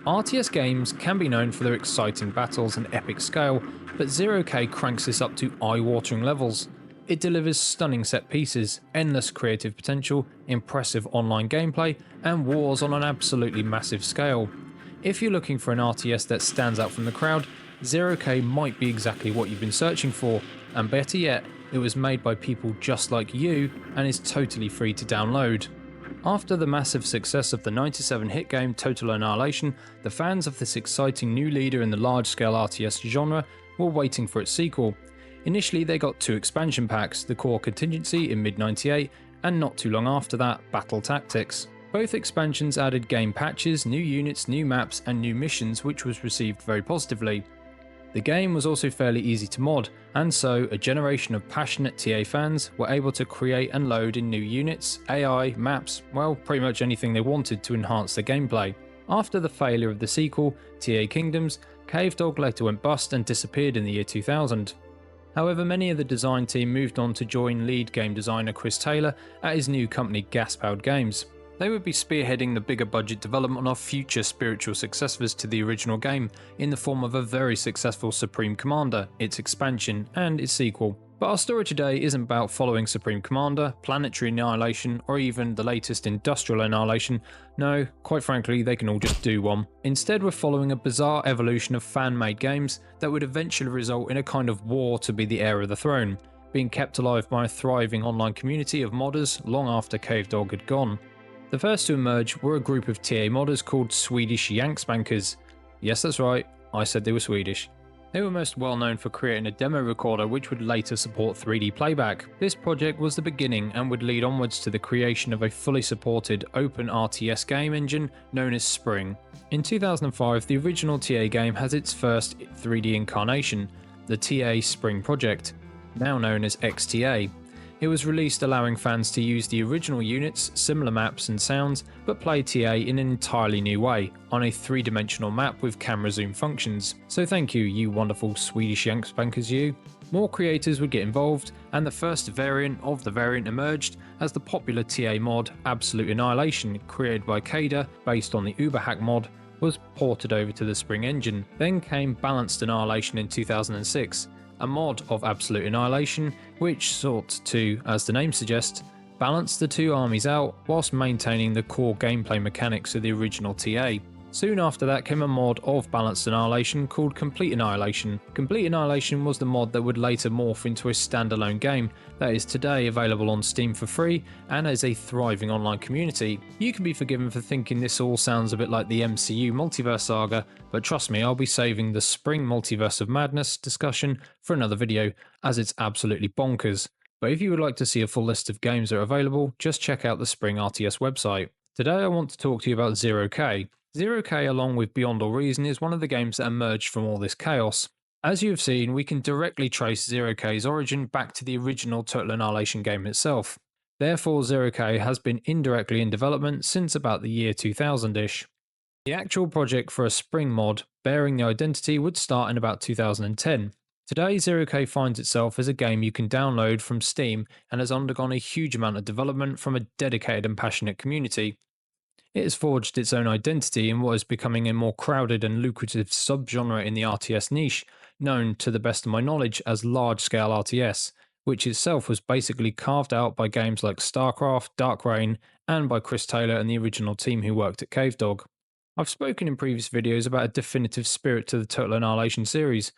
RTS games can be known for their exciting battles and epic scale, but 0K cranks this up to eye-watering levels. It delivers stunning set pieces, endless creative potential, impressive online gameplay, and wars on an absolutely massive scale. If you're looking for an RTS that stands out from the crowd, 0K might be exactly what you've been searching for, and better yet, it was made by people just like you and is totally free to download. After the massive success of the '97 hit game Total Annihilation, the fans of this exciting new leader in the large-scale RTS genre were waiting for its sequel. Initially they got 2 expansion packs, the Core Contingency in mid-98 and not too long after that, Battle Tactics. Both expansions added game patches, new units, new maps and new missions, which was received very positively. The game was also fairly easy to mod, and so a generation of passionate TA fans were able to create and load in new units, AI, maps, well, pretty much anything they wanted to enhance their gameplay. After the failure of the sequel, TA Kingdoms, Cavedog later went bust and disappeared in the year 2000. However, many of the design team moved on to join lead game designer Chris Taylor at his new company Gas-Powered Games. They would be spearheading the bigger budget development of future spiritual successors to the original game in the form of a very successful Supreme Commander, its expansion, and its sequel. But our story today isn't about following Supreme Commander, Planetary Annihilation, or even the latest Industrial Annihilation. No, quite frankly, they can all just do one. Instead, we're following a bizarre evolution of fan-made games that would eventually result in a kind of war to be the heir of the throne, being kept alive by a thriving online community of modders long after Cavedog had gone. The first to emerge were a group of TA modders called Swedish Yankspankers. Yes, that's right, I said they were Swedish. They were most well known for creating a demo recorder which would later support 3D playback. This project was the beginning and would lead onwards to the creation of a fully supported open RTS game engine known as Spring. In 2005, the original TA game has its first 3D incarnation, the TA Spring project, now known as XTA. It was released allowing fans to use the original units, similar maps and sounds, but play TA in an entirely new way, on a 3-dimensional map with camera zoom functions. So thank you, you wonderful Swedish Yankspankers you. More creators would get involved, and the first variant of the variant emerged as the popular TA mod Absolute Annihilation, created by Kada based on the Uberhack mod, was ported over to the Spring engine. Then came Balanced Annihilation in 2006, a mod of Absolute Annihilation which sought to, as the name suggests, balance the two armies out whilst maintaining the core gameplay mechanics of the original TA. Soon after that came a mod of Balanced Annihilation called Complete Annihilation. Complete Annihilation was the mod that would later morph into a standalone game that is today available on Steam for free and has a thriving online community. You can be forgiven for thinking this all sounds a bit like the MCU multiverse saga, but trust me, I'll be saving the Spring Multiverse of Madness discussion for another video, as it's absolutely bonkers. But if you would like to see a full list of games that are available, just check out the Spring RTS website. Today I want to talk to you about 0K. 0K, along with Beyond All Reason, is one of the games that emerged from all this chaos. As you have seen, we can directly trace 0K's origin back to the original Total Annihilation game itself. Therefore, 0K has been indirectly in development since about the year 2000-ish. The actual project for a Spring mod bearing the identity would start in about 2010. Today, 0K finds itself as a game you can download from Steam and has undergone a huge amount of development from a dedicated and passionate community. It has forged its own identity in what is becoming a more crowded and lucrative subgenre in the RTS niche, known to the best of my knowledge as large-scale RTS, which itself was basically carved out by games like StarCraft, Dark Reign, and by Chris Taylor and the original team who worked at Cavedog. I've spoken in previous videos about a definitive spirit to the Total Annihilation series,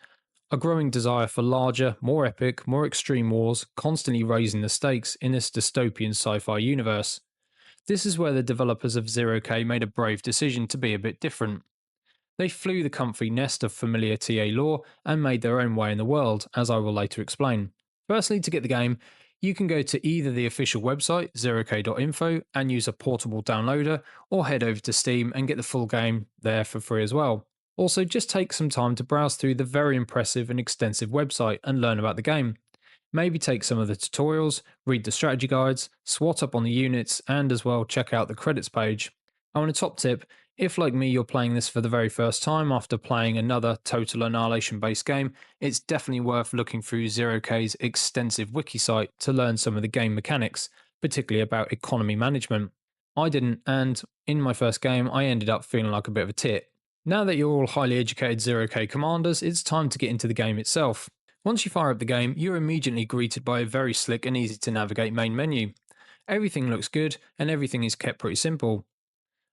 a growing desire for larger, more epic, more extreme wars, constantly raising the stakes in this dystopian sci-fi universe. This is where the developers of 0K made a brave decision to be a bit different. They flew the comfy nest of familiar TA lore and made their own way in the world, as I will later explain. Firstly, to get the game, you can go to either the official website 0k.info and use a portable downloader, or head over to Steam and get the full game there for free as well. Also, just take some time to browse through the very impressive and extensive website and learn about the game. Maybe take some of the tutorials, read the strategy guides, swat up on the units, and as well check out the credits page. Oh, and a top tip, if like me you're playing this for the very first time after playing another Total Annihilation based game, it's definitely worth looking through 0K's extensive wiki site to learn some of the game mechanics, particularly about economy management. I didn't, and in my first game I ended up feeling like a bit of a tit. Now that you're all highly educated 0k commanders, it's time to get into the game itself. Once you fire up the game, you're immediately greeted by a very slick and easy to navigate main menu. Everything looks good and everything is kept pretty simple.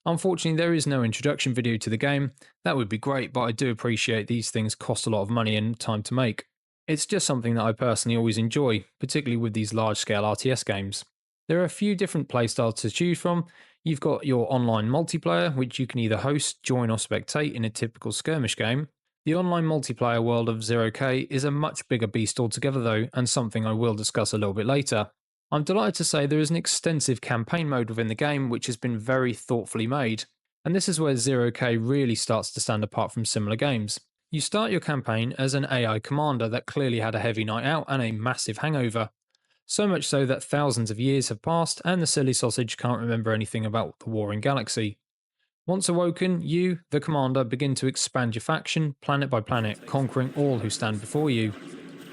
Unfortunately, there is no introduction video to the game. That would be great, but I do appreciate these things cost a lot of money and time to make. It's just something that I personally always enjoy, particularly with these large scale RTS games. There are a few different playstyles to choose from. You've got your online multiplayer, which you can either host, join or spectate in a typical skirmish game. The online multiplayer world of 0k is a much bigger beast altogether though, and something I will discuss a little bit later. I'm delighted to say there is an extensive campaign mode within the game which has been very thoughtfully made, and this is where 0k really starts to stand apart from similar games. You start your campaign as an AI commander that clearly had a heavy night out and a massive hangover. So much so that thousands of years have passed and the silly sausage can't remember anything about the warring galaxy. Once awoken, you, the commander, begin to expand your faction, planet by planet, conquering all who stand before you.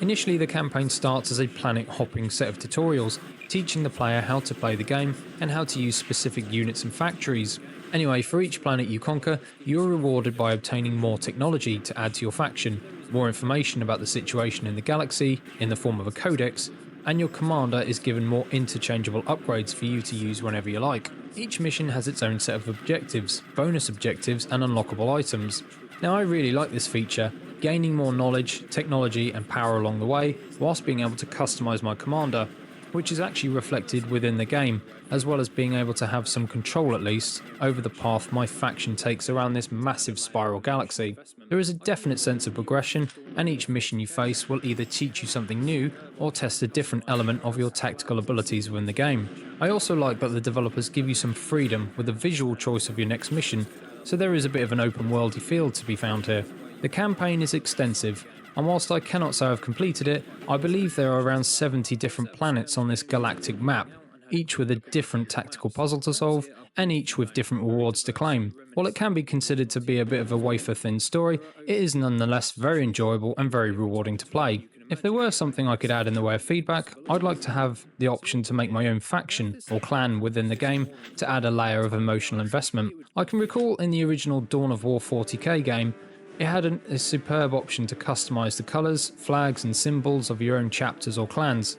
Initially, the campaign starts as a planet-hopping set of tutorials, teaching the player how to play the game and how to use specific units and factories. Anyway, for each planet you conquer, you're rewarded by obtaining more technology to add to your faction, more information about the situation in the galaxy in the form of a codex, and your commander is given more interchangeable upgrades for you to use whenever you like. Each mission has its own set of objectives, bonus objectives and unlockable items. Now I really like this feature, gaining more knowledge, technology and power along the way, whilst being able to customise my commander, which is actually reflected within the game, as well as being able to have some control at least over the path my faction takes around this massive spiral galaxy. There is a definite sense of progression, and each mission you face will either teach you something new or test a different element of your tactical abilities within the game. I also like that the developers give you some freedom with the visual choice of your next mission, so there is a bit of an open worldy feel to be found here. The campaign is extensive, and whilst I cannot say I've completed it, I believe there are around 70 different planets on this galactic map, each with a different tactical puzzle to solve, and each with different rewards to claim. While it can be considered to be a bit of a wafer-thin story, it is nonetheless very enjoyable and very rewarding to play. If there were something I could add in the way of feedback, I'd like to have the option to make my own faction or clan within the game to add a layer of emotional investment. I can recall in the original Dawn of War 40k game, it had a superb option to customise the colours, flags and symbols of your own chapters or clans.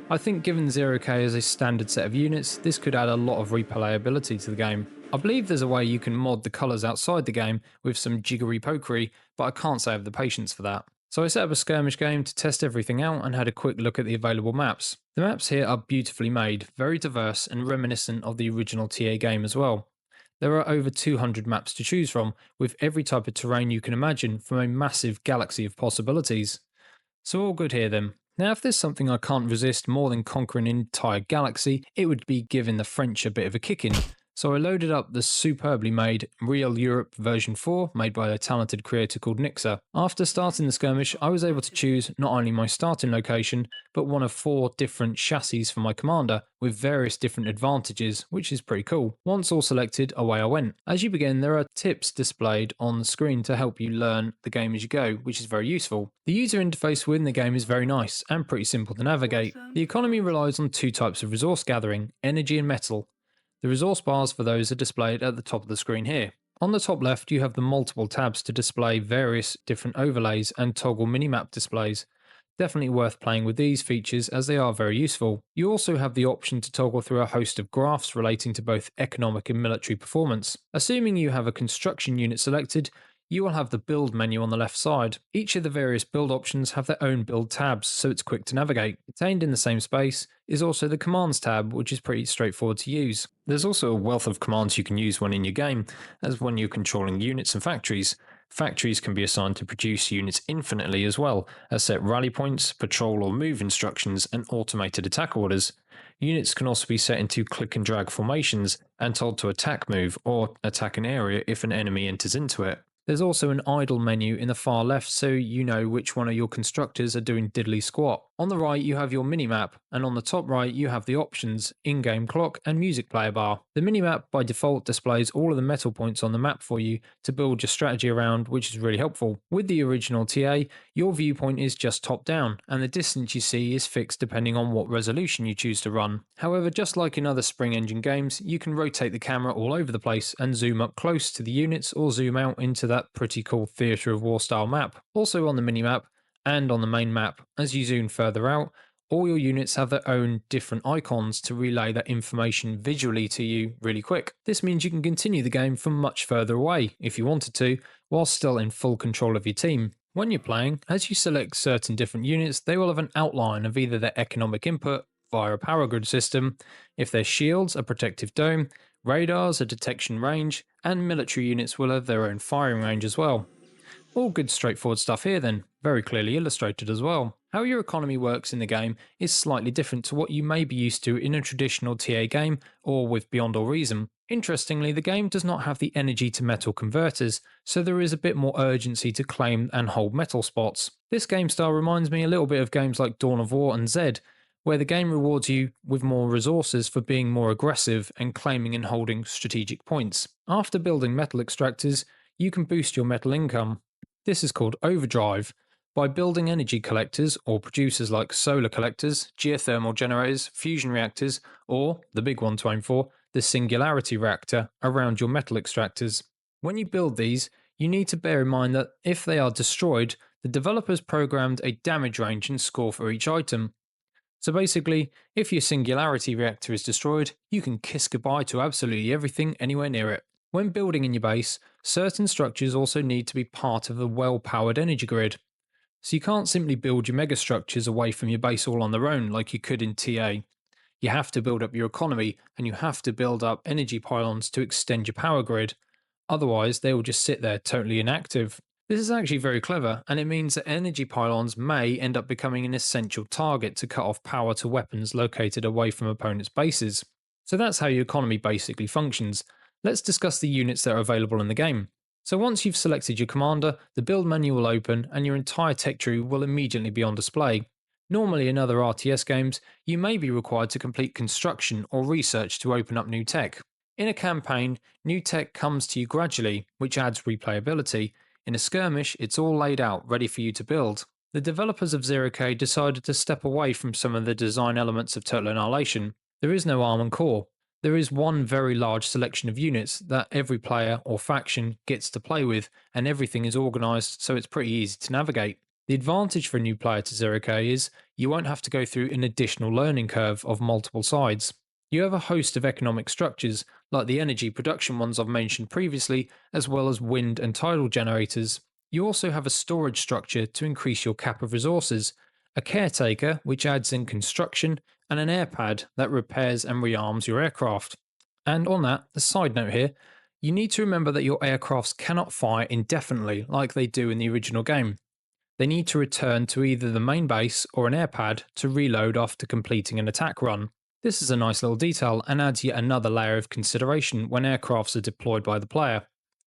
I think given 0k as a standard set of units, this could add a lot of replayability to the game. I believe there's a way you can mod the colours outside the game with some jiggery pokery, but I can't say I have the patience for that. So I set up a skirmish game to test everything out and had a quick look at the available maps. The maps here are beautifully made, very diverse and reminiscent of the original TA game as well. There are over 200 maps to choose from, with every type of terrain you can imagine from a massive galaxy of possibilities. So all good here then. Now if there's something I can't resist more than conquering an entire galaxy, it would be giving the French a bit of a kicking. So I loaded up the superbly made Real Europe version 4 made by a talented creator called Nixer. After starting the skirmish, I was able to choose not only my starting location, but one of 4 different chassis for my commander, with various different advantages, which is pretty cool. Once all selected, away I went. As you begin, there are tips displayed on the screen to help you learn the game as you go, which is very useful. The user interface within the game is very nice and pretty simple to navigate. The economy relies on 2 types of resource gathering, energy and metal. The resource bars for those are displayed at the top of the screen here. On the top left you have the multiple tabs to display various different overlays and toggle minimap displays. Definitely worth playing with these features as they are very useful. You also have the option to toggle through a host of graphs relating to both economic and military performance. Assuming you have a construction unit selected, you will have the build menu on the left side. Each of the various build options have their own build tabs, so it's quick to navigate. Contained in the same space is also the commands tab, which is pretty straightforward to use. There's also a wealth of commands you can use when in your game, as when you're controlling units and factories. Factories can be assigned to produce units infinitely as well, as set rally points, patrol or move instructions, and automated attack orders. Units can also be set into click and drag formations and told to attack move or attack an area if an enemy enters into it. There's also an idle menu in the far left so you know which one of your constructors are doing diddly squat. On the right, you have your minimap, and on the top right, you have the options, in-game clock, and music player bar. The minimap by default displays all of the metal points on the map for you to build your strategy around, which is really helpful. With the original TA, your viewpoint is just top down, and the distance you see is fixed depending on what resolution you choose to run. However, just like in other Spring Engine games, you can rotate the camera all over the place and zoom up close to the units or zoom out into that pretty cool Theatre of War style map. Also on the minimap, and on the main map, as you zoom further out, all your units have their own different icons to relay that information visually to you really quick. This means you can continue the game from much further away, if you wanted to, while still in full control of your team. When you're playing, as you select certain different units, they will have an outline of either their economic input via a power grid system, if they're shields, a protective dome, radars, a detection range, and military units will have their own firing range as well. All good straightforward stuff here then, very clearly illustrated as well. How your economy works in the game is slightly different to what you may be used to in a traditional TA game or with Beyond All Reason. Interestingly, the game does not have the energy to metal converters, so there is a bit more urgency to claim and hold metal spots. This game style reminds me a little bit of games like Dawn of War and Zed, where the game rewards you with more resources for being more aggressive and claiming and holding strategic points. After building metal extractors, you can boost your metal income. This is called overdrive, by building energy collectors or producers like solar collectors, geothermal generators, fusion reactors, or, the big one to aim for, the singularity reactor around your metal extractors. When you build these, you need to bear in mind that if they are destroyed, the developers programmed a damage range and score for each item. So basically, if your singularity reactor is destroyed, you can kiss goodbye to absolutely everything anywhere near it. When building in your base, certain structures also need to be part of a well-powered energy grid. So you can't simply build your megastructures away from your base all on their own like you could in TA. You have to build up your economy and you have to build up energy pylons to extend your power grid. Otherwise, they will just sit there totally inactive. This is actually very clever, and it means that energy pylons may end up becoming an essential target to cut off power to weapons located away from opponents' bases. So that's how your economy basically functions. Let's discuss the units that are available in the game. So once you've selected your commander, the build menu will open and your entire tech tree will immediately be on display. Normally in other RTS games, you may be required to complete construction or research to open up new tech. In a campaign, new tech comes to you gradually, which adds replayability. In a skirmish, it's all laid out, ready for you to build. The developers of 0K decided to step away from some of the design elements of Total Annihilation. There is no arm and core. There is one very large selection of units that every player or faction gets to play with, and everything is organised so it's pretty easy to navigate. The advantage for a new player to 0K is you won't have to go through an additional learning curve of multiple sides. You have a host of economic structures, like the energy production ones I've mentioned previously, as well as wind and tidal generators. You also have a storage structure to increase your cap of resources, a caretaker which adds in construction, and an airpad that repairs and rearms your aircraft. And on that, a side note here, you need to remember that your aircrafts cannot fire indefinitely like they do in the original game. They need to return to either the main base or an airpad to reload after completing an attack run. This is a nice little detail and adds yet another layer of consideration when aircrafts are deployed by the player.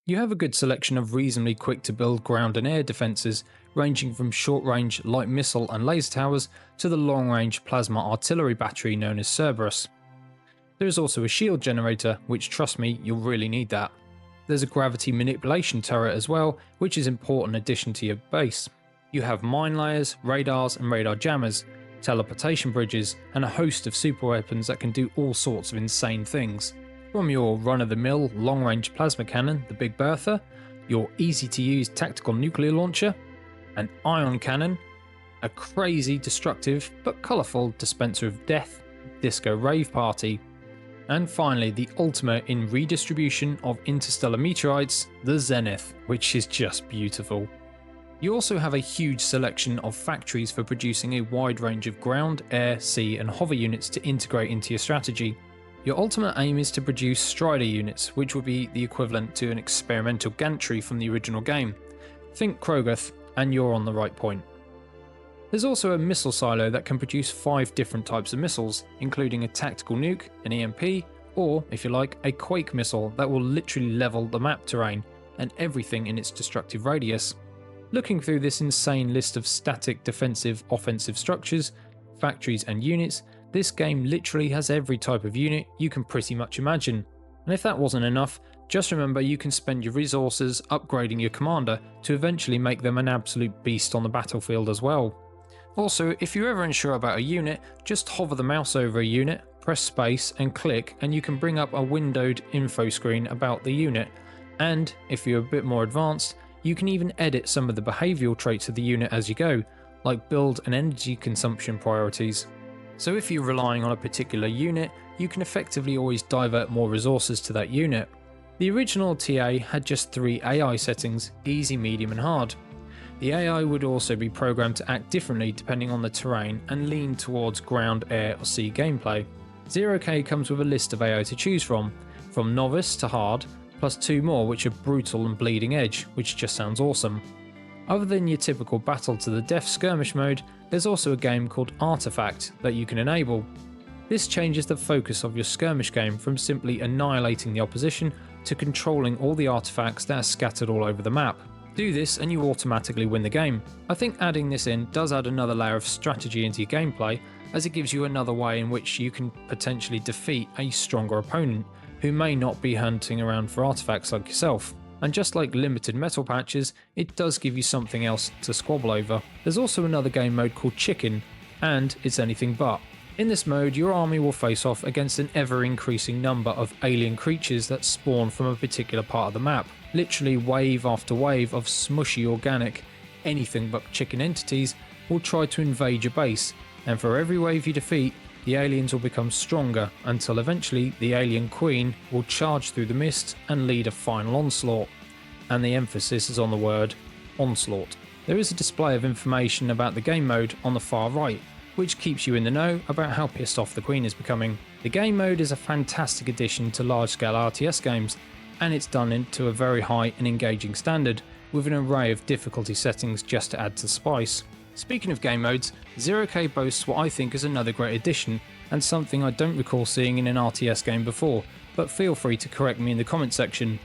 You have a good selection of reasonably quick to build ground and air defences, ranging from short range light missile and laser towers to the long range plasma artillery battery known as Cerberus. There is also a shield generator, which trust me, you'll really need that. There's a gravity manipulation turret as well, which is an important addition to your base. You have mine layers, radars and radar jammers, teleportation bridges, and a host of super weapons that can do all sorts of insane things. From your run-of-the-mill long-range plasma cannon, the Big Bertha, your easy-to-use tactical nuclear launcher, an ion cannon, a crazy, destructive, but colourful dispenser of death, Disco Rave Party, and finally the ultimate in redistribution of interstellar meteorites, the Zenith, which is just beautiful. You also have a huge selection of factories for producing a wide range of ground, air, sea and hover units to integrate into your strategy. Your ultimate aim is to produce Strider units, which will be the equivalent to an experimental gantry from the original game. Think Krogoth, and you're on the right point. There's also a missile silo that can produce 5 different types of missiles, including a tactical nuke, an EMP, or, if you like, a Quake missile that will literally level the map terrain and everything in its destructive radius. Looking through this insane list of static, defensive, offensive structures, factories and units, this game literally has every type of unit you can pretty much imagine. And if that wasn't enough, just remember you can spend your resources upgrading your commander to eventually make them an absolute beast on the battlefield as well. Also, if you're ever unsure about a unit, just hover the mouse over a unit, press space and click, and you can bring up a windowed info screen about the unit. And if you're a bit more advanced, you can even edit some of the behavioural traits of the unit as you go, like build and energy consumption priorities. So if you're relying on a particular unit, you can effectively always divert more resources to that unit. The original TA had just 3 AI settings: easy, medium and hard. The AI would also be programmed to act differently depending on the terrain and lean towards ground, air or sea gameplay. 0K comes with a list of AI to choose from novice to hard, plus 2 more which are brutal and bleeding edge, which just sounds awesome. Other than your typical battle to the death skirmish mode, there's also a game called Artifact that you can enable. This changes the focus of your skirmish game from simply annihilating the opposition to controlling all the artifacts that are scattered all over the map. Do this and you automatically win the game. I think adding this in does add another layer of strategy into your gameplay, as it gives you another way in which you can potentially defeat a stronger opponent who may not be hunting around for artifacts like yourself. And just like limited metal patches, it does give you something else to squabble over. There's also another game mode called Chicken, and it's anything but. In this mode, your army will face off against an ever-increasing number of alien creatures that spawn from a particular part of the map. Literally wave after wave of smushy organic, anything but chicken entities will try to invade your base, and for every wave you defeat, the aliens will become stronger until eventually the alien queen will charge through the mist and lead a final onslaught. And the emphasis is on the word onslaught. There is a display of information about the game mode on the far right, which keeps you in the know about how pissed off the queen is becoming. The game mode is a fantastic addition to large-scale RTS games, and it's done into a very high and engaging standard, with an array of difficulty settings just to add to the spice. Speaking of game modes, 0K boasts what I think is another great addition, and something I don't recall seeing in an RTS game before, but feel free to correct me in the comment section.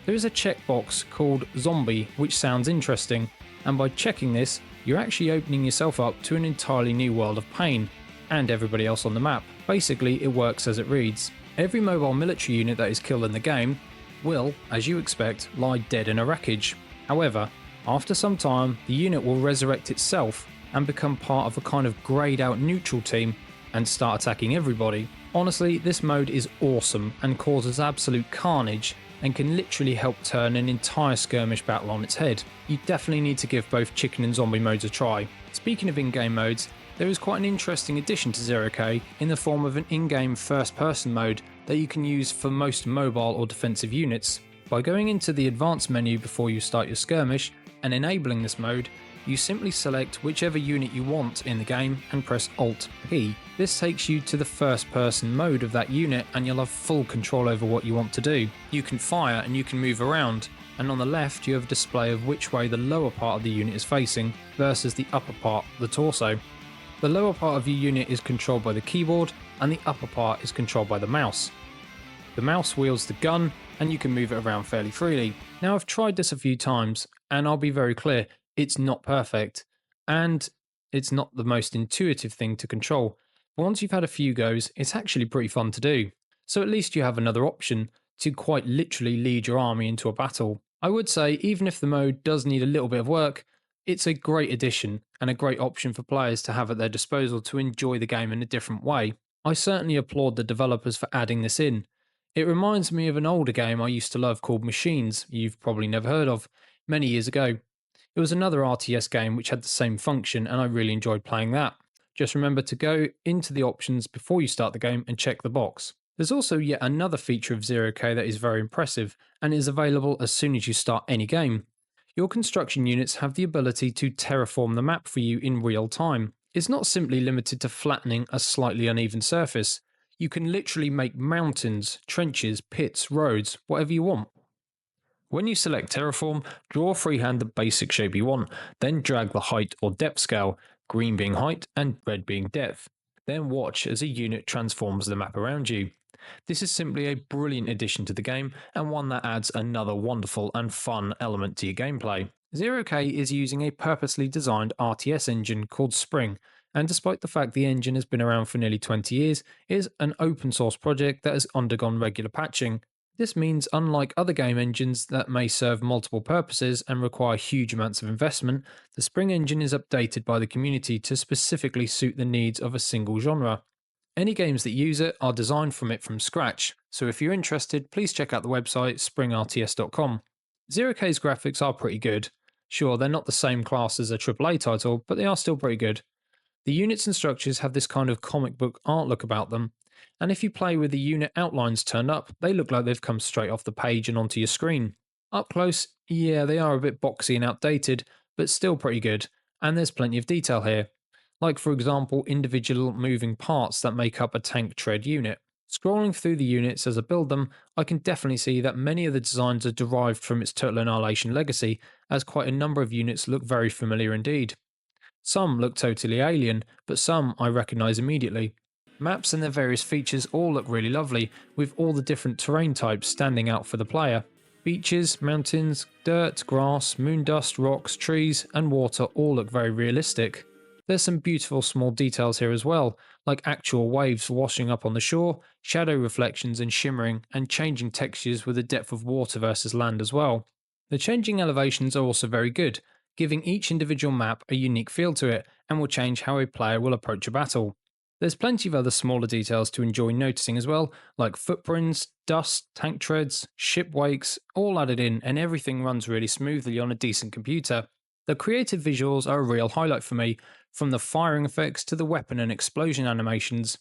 There is a checkbox called Zombie, which sounds interesting, and by checking this, you're actually opening yourself up to an entirely new world of pain, and everybody else on the map. Basically, it works as it reads. Every mobile military unit that is killed in the game will, as you expect, lie dead in a wreckage. However, after some time, the unit will resurrect itself and become part of a kind of greyed out neutral team and start attacking everybody. Honestly, this mode is awesome and causes absolute carnage and can literally help turn an entire skirmish battle on its head. You definitely need to give both chicken and zombie modes a try. Speaking of in-game modes, there is quite an interesting addition to 0K in the form of an in-game first-person mode that you can use for most mobile or defensive units. By going into the advanced menu before you start your skirmish and enabling this mode, you simply select whichever unit you want in the game and press Alt-P. This takes you to the first person mode of that unit and you'll have full control over what you want to do. You can fire and you can move around, and on the left you have a display of which way the lower part of the unit is facing versus the upper part, the torso. The lower part of your unit is controlled by the keyboard and the upper part is controlled by the mouse. The mouse wields the gun and you can move it around fairly freely. Now I've tried this a few times and I'll be very clear, it's not perfect and it's not the most intuitive thing to control. But once you've had a few goes, it's actually pretty fun to do. So at least you have another option to quite literally lead your army into a battle. I would say even if the mode does need a little bit of work, it's a great addition and a great option for players to have at their disposal to enjoy the game in a different way. I certainly applaud the developers for adding this in. It reminds me of an older game I used to love called Machines, you've probably never heard of, many years ago. It was another RTS game which had the same function and I really enjoyed playing that. Just remember to go into the options before you start the game and check the box. There's also yet another feature of 0K that is very impressive and is available as soon as you start any game. Your construction units have the ability to terraform the map for you in real time. It's not simply limited to flattening a slightly uneven surface. You can literally make mountains, trenches, pits, roads, whatever you want. When you select terraform, draw freehand the basic shape you want, then drag the height or depth scale, green being height and red being depth. Then watch as a unit transforms the map around you. This is simply a brilliant addition to the game and one that adds another wonderful and fun element to your gameplay. 0K is using a purposely designed RTS engine called Spring, and despite the fact the engine has been around for nearly 20 years, it is an open source project that has undergone regular patching. This means, unlike other game engines that may serve multiple purposes and require huge amounts of investment, the Spring engine is updated by the community to specifically suit the needs of a single genre. Any games that use it are designed from it from scratch, so if you're interested, please check out the website springrts.com. 0K's graphics are pretty good. Sure, they're not the same class as a AAA title, but they are still pretty good. The units and structures have this kind of comic book art look about them, and if you play with the unit outlines turned up, they look like they've come straight off the page and onto your screen. Up close, yeah, they are a bit boxy and outdated, but still pretty good, and there's plenty of detail here. Like, for example, individual moving parts that make up a tank tread unit. Scrolling through the units as I build them, I can definitely see that many of the designs are derived from its Total Annihilation legacy, as quite a number of units look very familiar indeed. Some look totally alien, but some I recognise immediately. Maps and their various features all look really lovely, with all the different terrain types standing out for the player. Beaches, mountains, dirt, grass, moon dust, rocks, trees, and water all look very realistic. There's some beautiful small details here as well, like actual waves washing up on the shore, shadow reflections and shimmering, and changing textures with the depth of water versus land as well. The changing elevations are also very good, giving each individual map a unique feel to it, and will change how a player will approach a battle. There's plenty of other smaller details to enjoy noticing as well, like footprints, dust, tank treads, ship wakes, all added in, and everything runs really smoothly on a decent computer. The creative visuals are a real highlight for me, from the firing effects to the weapon and explosion animations.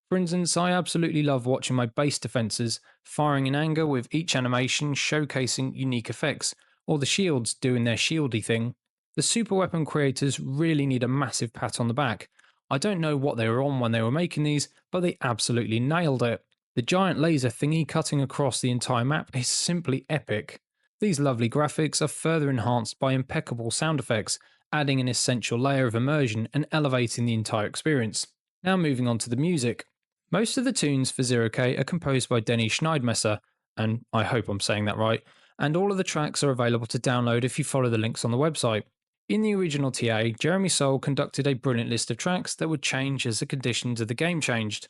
For instance, I absolutely love watching my base defences firing in anger with each animation showcasing unique effects, or the shields doing their shieldy thing. The super weapon creators really need a massive pat on the back. I don't know what they were on when they were making these, but they absolutely nailed it. The giant laser thingy cutting across the entire map is simply epic. These lovely graphics are further enhanced by impeccable sound effects, adding an essential layer of immersion and elevating the entire experience. Now moving on to the music. Most of the tunes for 0K are composed by Denny Schneidmesser, and I hope I'm saying that right, and all of the tracks are available to download if you follow the links on the website. In the original TA, Jeremy Soule conducted a brilliant list of tracks that would change as the conditions of the game changed.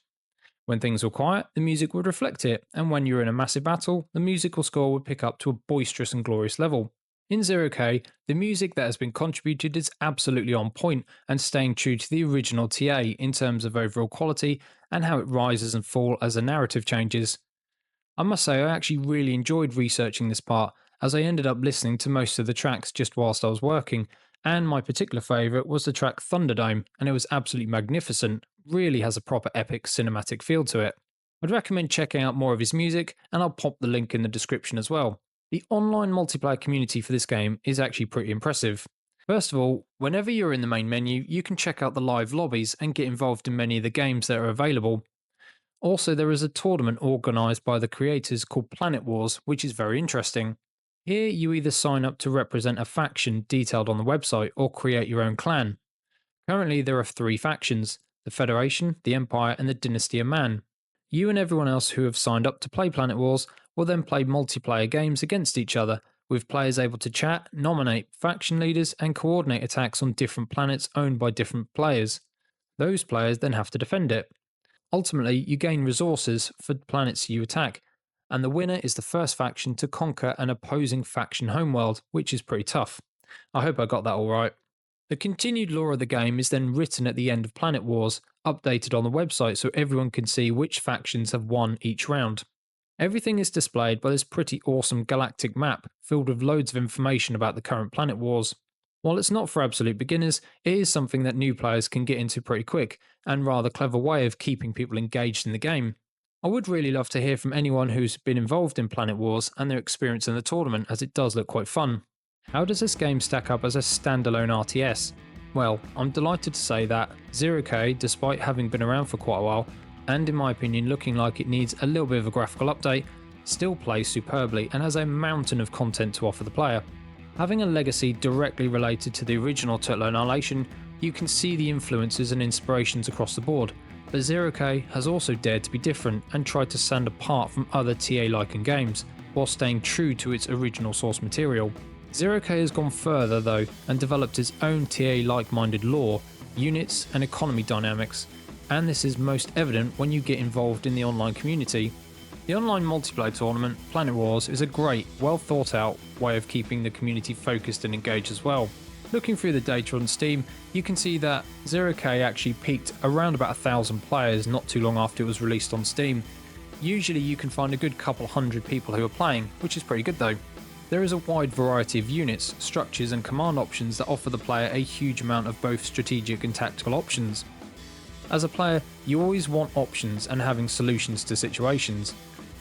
When things were quiet, the music would reflect it, and when you were in a massive battle, the musical score would pick up to a boisterous and glorious level. In 0K, the music that has been contributed is absolutely on point and staying true to the original TA in terms of overall quality and how it rises and falls as the narrative changes. I must say I actually really enjoyed researching this part, as I ended up listening to most of the tracks just whilst I was working, and my particular favourite was the track Thunderdome, and it was absolutely magnificent, really has a proper epic cinematic feel to it. I'd recommend checking out more of his music, and I'll pop the link in the description as well. The online multiplayer community for this game is actually pretty impressive. First of all, whenever you're in the main menu, you can check out the live lobbies and get involved in many of the games that are available. Also, there is a tournament organised by the creators called Planet Wars, which is very interesting. Here, you either sign up to represent a faction detailed on the website or create your own clan. Currently, there are 3 factions: the Federation, the Empire, and the Dynasty of Man. You and everyone else who have signed up to play Planet Wars will then play multiplayer games against each other, with players able to chat, nominate faction leaders, and coordinate attacks on different planets owned by different players. Those players then have to defend it. Ultimately, you gain resources for planets you attack, and the winner is the first faction to conquer an opposing faction homeworld, which is pretty tough. I hope I got that all right. The continued lore of the game is then written at the end of Planet Wars, updated on the website so everyone can see which factions have won each round. Everything is displayed by this pretty awesome galactic map filled with loads of information about the current Planet Wars. While it's not for absolute beginners, it is something that new players can get into pretty quick, and rather clever way of keeping people engaged in the game. I would really love to hear from anyone who's been involved in Planet Wars and their experience in the tournament, as it does look quite fun. How does this game stack up as a standalone RTS? Well, I'm delighted to say that 0K, despite having been around for quite a while, and in my opinion looking like it needs a little bit of a graphical update, still plays superbly and has a mountain of content to offer the player. Having a legacy directly related to the original Total Annihilation, you can see the influences and inspirations across the board, but 0K has also dared to be different and tried to stand apart from other TA-like games, while staying true to its original source material. 0K has gone further though and developed its own TA like-minded lore, units and economy dynamics, and this is most evident when you get involved in the online community. The online multiplayer tournament, Planet Wars, is a great, well thought out way of keeping the community focused and engaged as well. Looking through the data on Steam, you can see that 0K actually peaked around about 1,000 players not too long after it was released on Steam. Usually you can find a good couple hundred people who are playing, which is pretty good though. There is a wide variety of units, structures and command options that offer the player a huge amount of both strategic and tactical options. As a player, you always want options and having solutions to situations,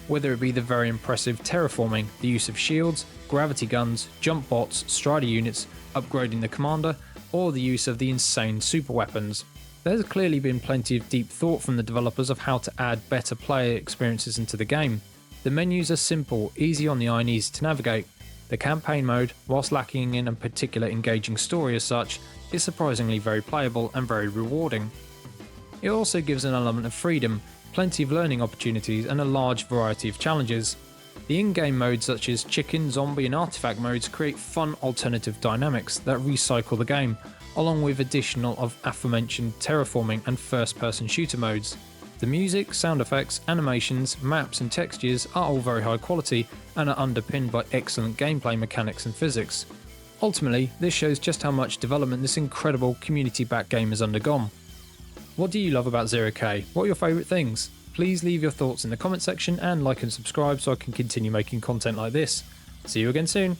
whether it be the very impressive terraforming, the use of shields, gravity guns, jump bots, strider units, upgrading the commander, or the use of the insane super weapons. There's clearly been plenty of deep thought from the developers of how to add better player experiences into the game. The menus are simple, easy on the eye and easy to navigate. The campaign mode, whilst lacking in a particular engaging story as such, is surprisingly very playable and very rewarding. It also gives an element of freedom, plenty of learning opportunities and a large variety of challenges. The in-game modes such as chicken, zombie and artifact modes create fun alternative dynamics that recycle the game, along with additional of aforementioned terraforming and first-person shooter modes. The music, sound effects, animations, maps and textures are all very high quality and are underpinned by excellent gameplay mechanics and physics. Ultimately, this shows just how much development this incredible community-backed game has undergone. What do you love about 0K? What are your favourite things? Please leave your thoughts in the comment section and like and subscribe so I can continue making content like this. See you again soon.